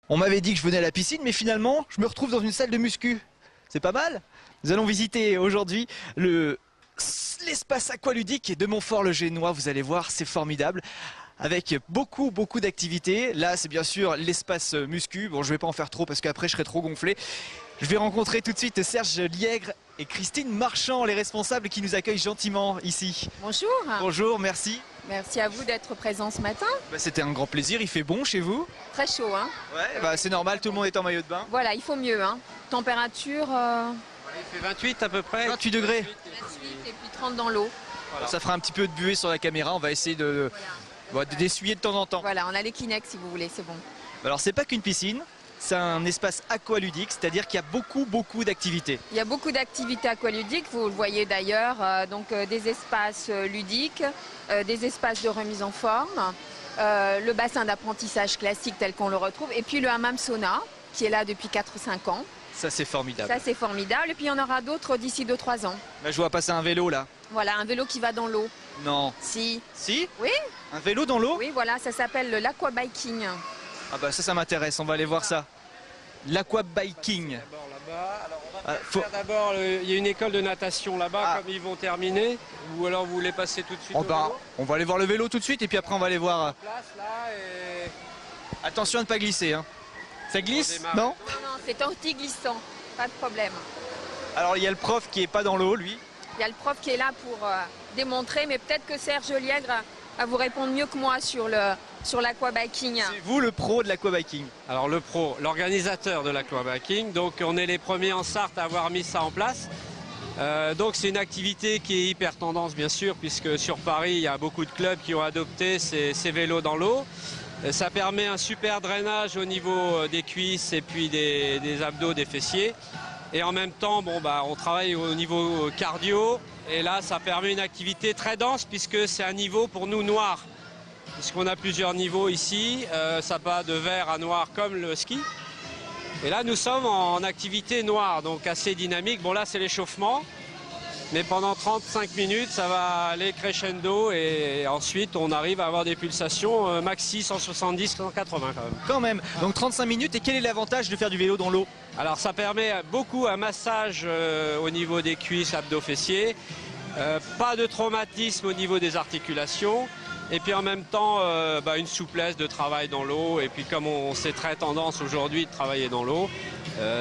On m'avait dit que je venais à la piscine, mais finalement, je me retrouve dans une salle de muscu. C'est pas mal. Nous allons visiter aujourd'hui l'espace aqualudique de Montfort-le-Génois. Vous allez voir, c'est formidable. Avec beaucoup d'activités. Là, c'est bien sûr l'espace muscu. Bon, je vais pas en faire trop parce qu'après, je serai trop gonflé. Je vais rencontrer tout de suite Serge Liègre et Christine Marchand, les responsables qui nous accueillent gentiment ici. Bonjour. Bonjour, merci. Merci à vous d'être présent ce matin. C'était un grand plaisir. Il fait bon chez vous? Très chaud, hein? Ouais, c'est normal, tout le monde est en maillot de bain. Voilà, il faut mieux, hein. Température... Il fait 28 à peu près. 28 degrés. 28 et puis 30 dans l'eau. Voilà. Ça fera un petit peu de buée sur la caméra. On va essayer d'essuyer de temps en temps. Voilà, on a les Kleenex si vous voulez, c'est bon. Alors, c'est pas qu'une piscine. C'est un espace aqualudique, c'est-à-dire qu'il y a beaucoup d'activités. Il y a beaucoup d'activités aqualudiques, vous le voyez d'ailleurs, des espaces ludiques, des espaces de remise en forme, le bassin d'apprentissage classique tel qu'on le retrouve, et puis le hammam sauna qui est là depuis 4-5 ans. Ça, c'est formidable. Ça, c'est formidable, et puis il y en aura d'autres d'ici 2-3 ans. Là, je vois passer un vélo là. Voilà, un vélo qui va dans l'eau. Non. Si. Si? Oui. Un vélo dans l'eau? Oui, voilà, ça s'appelle l'aquabiking. Ah bah ça m'intéresse, on va aller voir ça. L'aquabiking. D'abord, il y a une école de natation là-bas, comme ils vont terminer. Ou alors vous voulez passer tout de suite au vélo? On va aller voir le vélo tout de suite et puis après on va aller voir... Attention à ne pas glisser. Hein. Ça glisse? Non? Non, c'est anti-glissant, pas de problème. Alors il y a le prof qui est pas dans l'eau, lui. Il y a le prof qui est là pour démontrer, mais peut-être que Serge Liègre va vous répondre mieux que moi sur l'aquabiking. C'est vous le pro de l'aquabiking? Alors le pro, l'organisateur de l'aquabiking. Donc on est les premiers en Sarthe à avoir mis ça en place. Donc c'est une activité qui est hyper tendance bien sûr, puisque sur Paris il y a beaucoup de clubs qui ont adopté ces vélos dans l'eau. Ça permet un super drainage au niveau des cuisses et puis des abdos, des fessiers. Et en même temps, on travaille au niveau cardio. Et là, ça permet une activité très dense puisque c'est un niveau pour nous noir. Puisqu'on a plusieurs niveaux ici. Ça va de vert à noir comme le ski. Et là, nous sommes en activité noire, donc assez dynamique. Bon, là, c'est l'échauffement. Mais pendant 35 minutes, ça va aller crescendo et ensuite on arrive à avoir des pulsations maxi 170-180 quand même. Donc 35 minutes, et quel est l'avantage de faire du vélo dans l'eau? Alors ça permet beaucoup un massage au niveau des cuisses, abdos, fessiers, pas de traumatisme au niveau des articulations et puis en même temps une souplesse de travail dans l'eau et puis comme c'est très tendance aujourd'hui de travailler dans l'eau,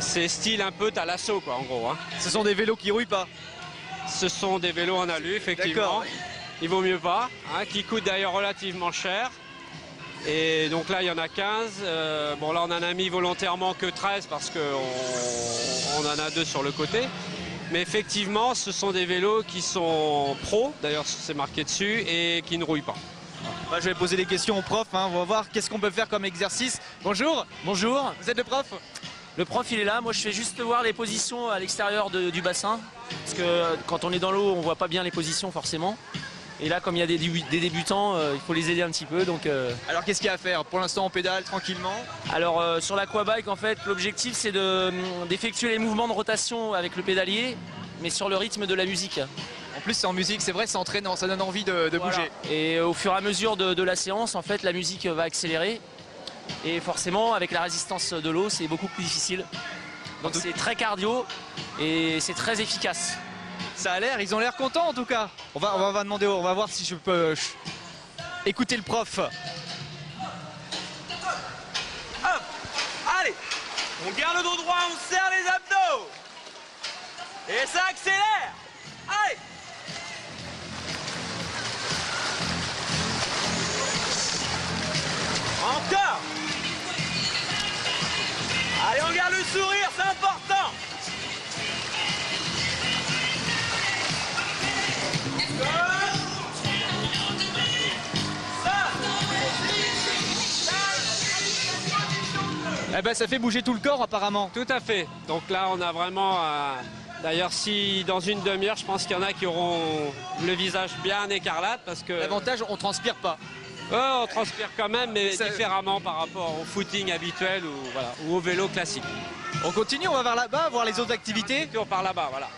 c'est style un peu Thalasso quoi en gros. Hein. Ce sont des vélos qui rouillent pas? Ce sont des vélos en alu, effectivement. Il vaut mieux pas, hein, qui coûtent d'ailleurs relativement cher. Et donc là, il y en a 15. Là, on en a mis volontairement que 13 parce qu'on en a 2 sur le côté. Mais effectivement, ce sont des vélos qui sont pro, d'ailleurs c'est marqué dessus, et qui ne rouillent pas. Je vais poser des questions au prof, hein. On va voir qu'est-ce qu'on peut faire comme exercice. Bonjour. Bonjour. Vous êtes le prof? Le prof il est là, moi je fais juste voir les positions à l'extérieur du bassin. Parce que quand on est dans l'eau, on voit pas bien les positions forcément. Et là, comme il y a des débutants, il faut les aider un petit peu. Donc, Alors qu'est-ce qu'il y a à faire? Pour l'instant on pédale tranquillement. Alors sur l'aquabike, en fait, l'objectif c'est d'effectuer les mouvements de rotation avec le pédalier, mais sur le rythme de la musique. En plus c'est en musique, c'est vrai, c'est entraînant, ça donne envie de bouger. Et au fur et à mesure de la séance, en fait, la musique va accélérer. Et forcément, avec la résistance de l'eau, c'est beaucoup plus difficile. Donc c'est très cardio et c'est très efficace. Ça a l'air, ils ont l'air contents en tout cas. On va demander, on va voir si je peux écouter le prof. Hop, allez, on garde le dos droit, on serre les abdos. Et ça accélère. Allez. Encore. Allez, on garde le sourire, c'est important. Eh ben, ça fait bouger tout le corps apparemment. Tout à fait. Donc là, on a vraiment... D'ailleurs, si dans une demi-heure, je pense qu'il y en a qui auront le visage bien écarlate parce que... L'avantage, on transpire pas. On transpire quand même, mais différemment par rapport au footing habituel ou au vélo classique. On continue, on va vers là-bas, voir les autres activités. On part là-bas, voilà.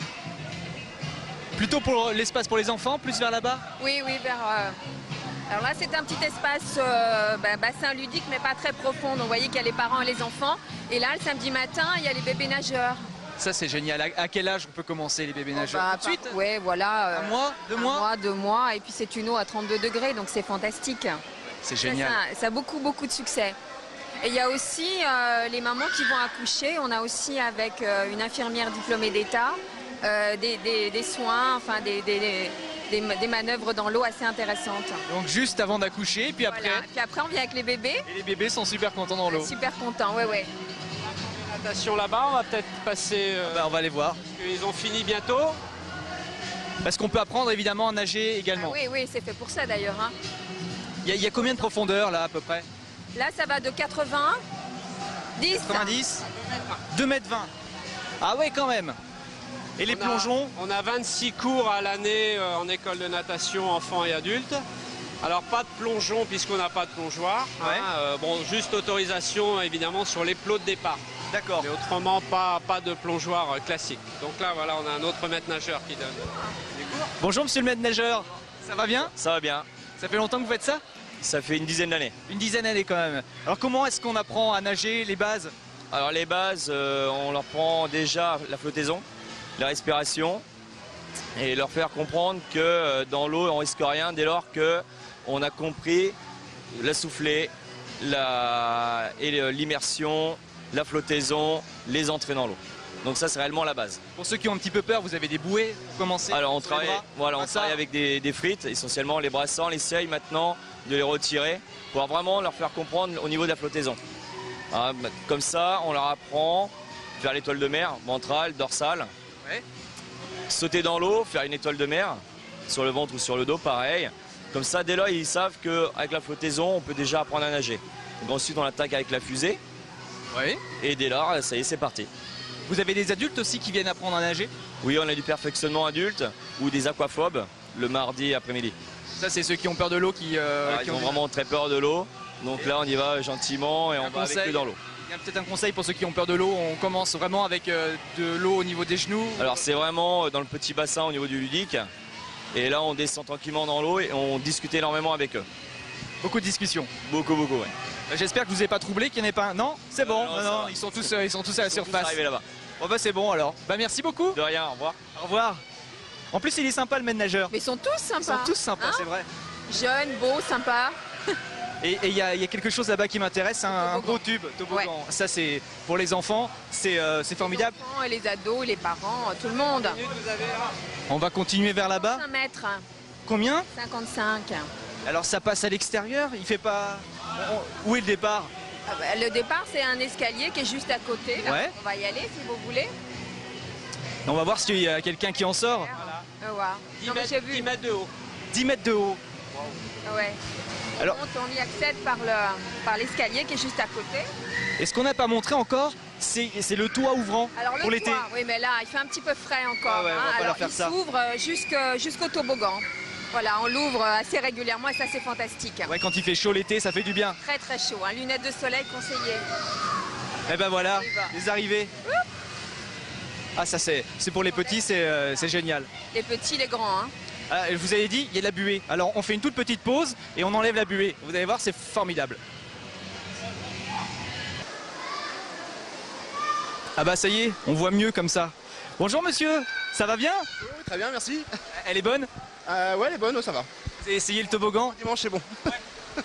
Plutôt pour l'espace pour les enfants, plus vers là-bas? Oui, Alors là, c'est un petit espace bassin ludique, mais pas très profond. Donc, vous voyez qu'il y a les parents et les enfants. Et là, le samedi matin, il y a les bébés nageurs. Ça, c'est génial. À quel âge on peut commencer les bébés nageurs? Tout de suite? Oui, voilà. Un mois? 2 mois? Un mois, 2 mois. Et puis, c'est une eau à 32 degrés, donc c'est fantastique. C'est génial. Ça a beaucoup, beaucoup de succès. Et il y a aussi les mamans qui vont accoucher. On a aussi, avec une infirmière diplômée d'État, des soins, enfin des manœuvres dans l'eau assez intéressantes. Donc juste avant d'accoucher, puis après, Voilà. Puis après, on vient avec les bébés. et les bébés sont super contents dans l'eau. Super contents, ouais, ouais. Natation là-bas, on va peut-être passer. Bah, on va les voir. Ils ont fini bientôt. Parce qu'on peut apprendre évidemment à nager Ah également. oui, oui, c'est fait pour ça d'ailleurs. Hein. Il y a combien de profondeur là à peu près? Là, ça va de 80, 10. 90, 2,20 m. Ah ouais, quand même. Et les plongeons? On a 26 cours à l'année en école de natation enfants et adultes. Alors pas de plongeon puisqu'on n'a pas de plongeoir. Ouais. Bon, juste autorisation évidemment sur les plots de départ. D'accord. Mais autrement pas de plongeoir classique. Donc là voilà, on a un autre maître nageur qui donne des cours. Bonjour monsieur le maître nageur. Ça va bien? Ça va bien, Ça fait longtemps que vous faites ça? ça fait une dizaine d'années. Une dizaine d'années quand même. Alors comment est-ce qu'on apprend à nager, les bases? Alors les bases, on leur prend déjà la flottaison, la respiration et leur faire comprendre que dans l'eau on risque rien dès lors que on a compris la soufflée, l'immersion, la flottaison, les entrées dans l'eau. Donc ça c'est réellement la base. Pour ceux qui ont un petit peu peur, vous avez des bouées pour commencer? Alors on sur les travaille, bras? voilà, on Ah, ça. travaille avec des frites, essentiellement les brassants, on essaye maintenant de les retirer pour vraiment leur faire comprendre au niveau de la flottaison. Hein, comme ça, on leur apprend faire l'étoile de mer, ventrale, dorsale. Ouais. Sauter dans l'eau, faire une étoile de mer, sur le ventre ou sur le dos, pareil. Comme ça, dès là, ils savent qu'avec la flottaison, on peut déjà apprendre à nager. Donc ensuite, on attaque avec la fusée. Oui. Et dès là, ça y est, c'est parti. Vous avez des adultes aussi qui viennent apprendre à nager? Oui, on a du perfectionnement adulte ou des aquaphobes le mardi après-midi. Ça, c'est ceux qui ont peur de l'eau qui Ils ont ont du- vraiment très peur de l'eau. Donc là, on y va gentiment et Un on va avec conseil. eux dans l'eau. Il y a peut-être un conseil pour ceux qui ont peur de l'eau. On commence vraiment avec de l'eau au niveau des genoux. Alors c'est vraiment dans le petit bassin au niveau du ludique. Et là, on descend tranquillement dans l'eau et on discute énormément avec eux. Beaucoup de discussions. Beaucoup, beaucoup, ouais. J'espère que je vous ai pas troublé, qu'il n'y en ait pas un. Non, c'est bon. non, Non, ça non, va. ils sont tous à la Ils sont surface. tous arrivés là-bas. Bon bah c'est bon alors. Bah merci beaucoup. De rien, au revoir. Au revoir. En plus, il est sympa le maître nageur. Mais ils sont tous sympas. Ils sont tous sympas, Hein, c'est vrai. jeunes, beaux, sympas. Et il y a quelque chose là-bas qui m'intéresse, un Toboggan. gros tube, toboggan. Ça c'est pour les enfants, c'est formidable. Les enfants et les ados, les parents, tout le monde. On va continuer vers là-bas. 5 mètres, Combien? 55. Alors ça passe à l'extérieur, il fait pas... Où est le départ? Ah bah, le départ, c'est un escalier qui est juste à côté. Là. Ouais. On va y aller si vous voulez. On va voir s'il y a quelqu'un qui en sort. Voilà. 10 Non, mais mètres, j'ai vu. 10 mètres de haut. 10 mètres de haut. Ouais. Alors- On y accède par l'escalier qui est juste à côté. Et ce qu'on n'a pas montré encore, c'est le toit ouvrant Alors pour le l'été. toit, oui, mais là, il fait un petit peu frais encore. Ah ouais, on va pas Alors leur faire il ça. s'ouvre jusqu'au toboggan. Voilà, on l'ouvre assez régulièrement et ça, c'est fantastique. Ouais, quand il fait chaud l'été, ça fait du bien. Très très chaud. Hein. Lunettes de soleil conseillées. Et ben voilà, On y va. les arrivées. Ah ça c'est pour les petits, c'est génial. Les petits, les grands. Hein. Ah, je vous avais dit, il y a de la buée. Alors on fait une toute petite pause et on enlève la buée. Vous allez voir, c'est formidable. Ah bah ça y est, on voit mieux comme ça. Bonjour monsieur, ça va bien? Oui, très bien, merci. Elle est bonne? Ouais, elle est bonne, ça va. Vous avez essayé le toboggan? Dimanche, c'est bon.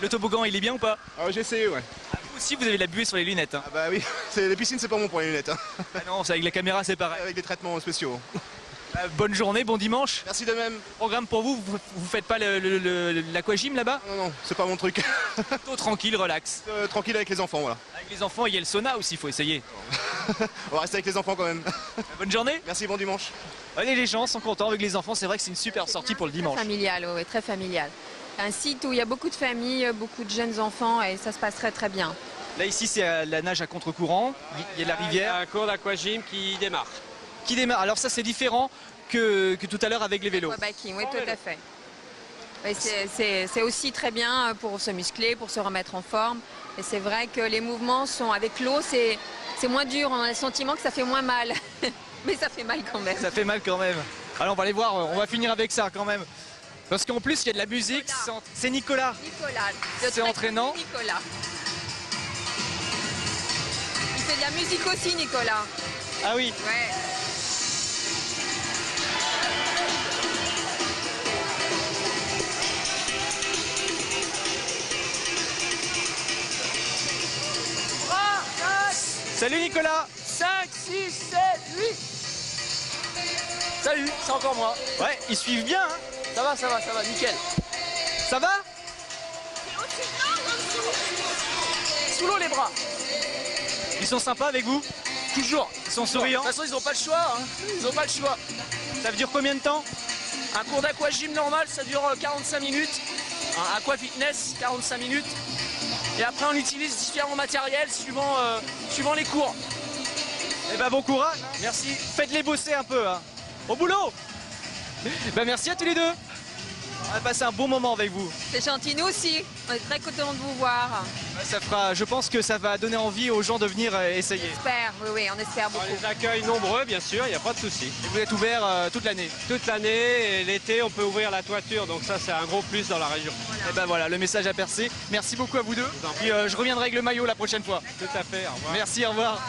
Le toboggan, il est bien ou pas? J'ai essayé, ouais. Ah, vous aussi, vous avez de la buée sur les lunettes. Hein. Ah bah oui, les piscines, c'est pas bon pour les lunettes. Hein. Ah non, c'est avec la caméra, c'est pareil. Avec des traitements spéciaux. Bonne journée, bon dimanche. Merci de même. Programme pour vous, vous faites pas l'aquagym là-bas? Non, c'est pas mon truc. Plutôt tranquille, relax. Tranquille avec les enfants, voilà. Avec les enfants, il y a le sauna aussi, il faut essayer. On va rester avec les enfants quand même. Bonne journée. Merci, bon dimanche. Allez, les gens sont contents avec les enfants, c'est vrai que c'est une super sortie pour le dimanche. Très familial, oui, très familial. Un site où il y a beaucoup de familles, beaucoup de jeunes enfants et ça se passe très très bien. Là ici c'est la nage à contre-courant, il y a la Il y rivière a un cours d'aquagym qui démarre. qui démarre. Alors ça c'est différent que tout à l'heure avec les vélos. Aquabiking, oui, tout à fait. Oui, c'est aussi très bien pour se muscler, pour se remettre en forme. Et c'est vrai que les mouvements sont avec l'eau, c'est moins dur. On a le sentiment que ça fait moins mal. Mais ça fait mal quand même. Ça fait mal quand même. Alors on va aller voir, on va finir avec ça quand même. Parce qu'en plus, il y a de la musique. C'est Nicolas. Nicolas. le C'est très entraînant. connu Nicolas. Il fait de la musique aussi, Nicolas. Ah oui. Ouais. Salut Nicolas. 5, 6, 7, 8. Salut, c'est encore moi. Ouais, ils suivent bien. Hein. Ça va, nickel. Ça va? Sous l'eau les bras. Ils sont sympas avec vous? Toujours. Ils sont souriants? De toute façon, ils n'ont pas le choix. Hein. Ils n'ont pas le choix. Ça dure combien de temps? Un cours d'aquagym normal, ça dure 45 minutes. Un aqua fitness, 45 minutes. Et après, on utilise différents matériels suivant les cours. Eh ben bon courage. Merci. Faites-les bosser un peu. Hein. Au boulot. Ben merci à tous les deux. On a passé un bon moment avec vous. C'est gentil, nous aussi. On est très contents de vous voir. Ça fera, je pense que ça va donner envie aux gens de venir essayer. J'espère, oui, on espère beaucoup. On les accueille nombreux, bien sûr, il n'y a pas de souci. Et vous êtes ouvert toute l'année. Toute l'année et l'été, on peut ouvrir la toiture, donc ça, c'est un gros plus dans la région. Et ben voilà, le message a percé. Merci beaucoup à vous deux. Puis je reviendrai avec le maillot la prochaine fois. Tout à fait, au revoir. Merci, au revoir.